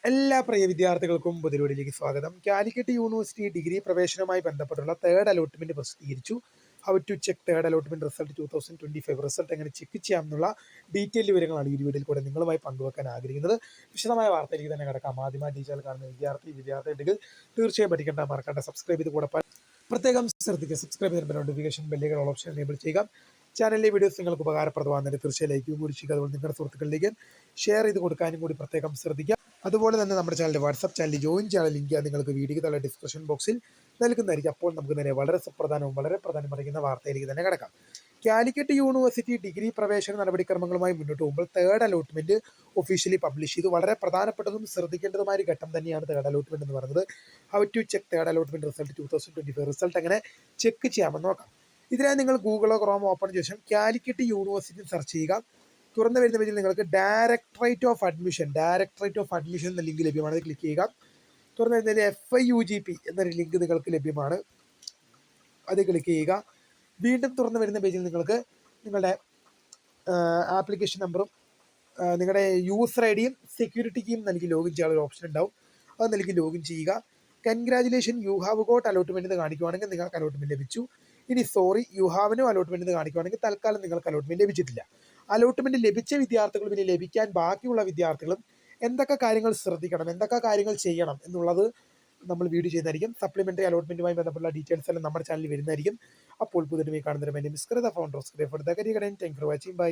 എല്ലാ പ്രിയ വിദ്യാർത്ഥികൾക്കും പുതിയൊരുവിലേക്ക് സ്വാഗതം. കാലിക്കറ്റ് യൂണിവേഴ്സിറ്റി ഡിഗ്രി പ്രവേശനവുമായി ബന്ധപ്പെട്ടുള്ള തേർഡ് അലോട്ട്മെന്റ് പ്രസിദ്ധീകരിച്ചു. How to check third allotment result 2025 result എങ്ങനെ ചെക്ക് ചെയ്യാമെന്നുള്ള ഡീറ്റെയിൽ വിവരങ്ങളാണ് ഈ വീഡിയോയിൽ കൂടെ നിങ്ങളുമായി പങ്കുവെക്കാൻ ആഗ്രഹിക്കുന്നത്. വിശദമായ വാർത്തയിലേക്ക് തന്നെ കിടക്കാം. ആദ്യമായി ടീച്ചർ കാണുന്ന വിദ്യാർത്ഥികൾ തീർച്ചയായും പഠിക്കേണ്ട മറക്കേണ്ട സബ്സ്ക്രൈബ് ചെയ്ത് കൂടെ പ്രത്യേകം ശ്രദ്ധിക്കുക. സബ്സ്ക്രൈബ് ചെയ്യുന്ന നോട്ടിഫിക്കേഷൻ ബെല്ലുകൾ ഓപ്ഷൻ എനേബിൾ ചെയ്യുക. ചാനലിലെ വീഡിയോസ് നിങ്ങൾക്ക് ഉപകാരപ്രദമാകുന്നതിന് തീർച്ചയായും ലൈക്ക് കൂടി ചെയ്യുക. അതുപോലെ നിങ്ങളുടെ സുഹൃത്തുക്കളിലേക്ക് ഷെയർ ചെയ്ത് കൊടുക്കാനും കൂടി പ്രത്യേകം ശ്രദ്ധിക്കുക. അതുപോലെ തന്നെ നമ്മുടെ ചാനലിൻ്റെ വാട്സ്ആപ്പ് ചാനൽ ജോയിൻ ചെയ്യാൻ ലിങ്ക് നിങ്ങൾക്ക് വീഡിയോയ്ക്ക് താഴെ ഡിസ്ക്രിപ്ഷൻ ബോക്സിൽ നൽകുന്നതായിരിക്കും. അപ്പോൾ നമുക്ക് നേരെ വളരെ സുപ്രധാനവും വളരെ പ്രധാനമറിയുന്ന വാർത്തയിലേക്ക് തന്നെ കിടക്കാം. കാലിക്കറ്റ് യൂണിവേഴ്സിറ്റി ഡിഗ്രി പ്രവേശന നടപടിക്രമങ്ങളുമായി മുന്നോട്ട് പോകുമ്പോൾ തേർഡ് അലോട്ട്മെന്റ് ഒഫീഷ്യലി പബ്ലിഷ് ചെയ്തു. വളരെ പ്രധാനപ്പെട്ടതും ശ്രദ്ധിക്കേണ്ടതുമായ ഒരു ഘട്ടം തന്നെയാണ് തേർഡ് അലോട്ട്മെന്റ് എന്ന് പറയുന്നത്. How to check third allotment result 2025 result എങ്ങനെ ചെക്ക് ചെയ്യാമെന്ന് നോക്കാം. ഇതിനായി നിങ്ങൾ ഗൂഗിളോ ക്രോമോ ഓപ്പൺ ചെയ്ത ശേഷം കാലിക്കറ്റ് യൂണിവേഴ്സിറ്റി സെർച്ച് ചെയ്യുക. തുറന്നു വരുന്ന പേജിൽ നിങ്ങൾക്ക് ഡയറക്ടറേറ്റ് ഓഫ് അഡ്മിഷൻ എന്ന ലിങ്ക് ലഭ്യമാണ്. അത് ക്ലിക്ക് ചെയ്യുക. തുറന്നു വരുന്നതിൽ FIUGP എന്നൊരു ലിങ്ക് നിങ്ങൾക്ക് ലഭ്യമാണ്. അത് ക്ലിക്ക് ചെയ്യുക. വീണ്ടും തുറന്നു വരുന്ന പേജിൽ നിങ്ങൾക്ക് നിങ്ങളുടെ ആപ്ലിക്കേഷൻ നമ്പറും നിങ്ങളുടെ യൂസർ ഐഡിയും സെക്യൂരിറ്റി കീയും നൽകി ലോഗിൻ ചെയ്യാനുള്ള ഒരു ഓപ്ഷൻ ഉണ്ടാവും. അത് നൽകി ലോഗിൻ ചെയ്യുക. Congratulation you have got allotment എന്ന് കാണിക്കുവാണെങ്കിൽ നിങ്ങൾക്ക് അലോട്ട്മെന്റ് ലഭിച്ചു. ഇനി സോറി യു ഹാവിനും അലോട്ട്മെന്റ് എന്ന് കാണിക്കുവാണെങ്കിൽ തൽക്കാലം നിങ്ങൾക്ക് അലോട്ട്മെന്റ് ലഭിച്ചിട്ടില്ല. അലോട്ട്മെന്റ് ലഭിച്ച വിദ്യാർത്ഥികളും ഇനി ലഭിക്കാൻ ബാക്കിയുള്ള വിദ്യാർത്ഥികളും എന്തൊക്കെ കാര്യങ്ങൾ ശ്രദ്ധിക്കണം, എന്തൊക്കെ കാര്യങ്ങൾ ചെയ്യണം എന്നുള്ളത് നമ്മൾ വീഡിയോ ചെയ്യുന്നതായിരിക്കും. സപ്ലിമെന്ററി അലോട്ട്മെന്റുമായി ബന്ധപ്പെട്ട ഡീറ്റെയിൽസ് എല്ലാം നമ്മുടെ ചാനലിൽ വരുന്നതായിരിക്കും. അപ്പോൾ പുതിയ കാണുന്നതിന് വേണ്ടി മിസ്കൃത founder thank for watching. By.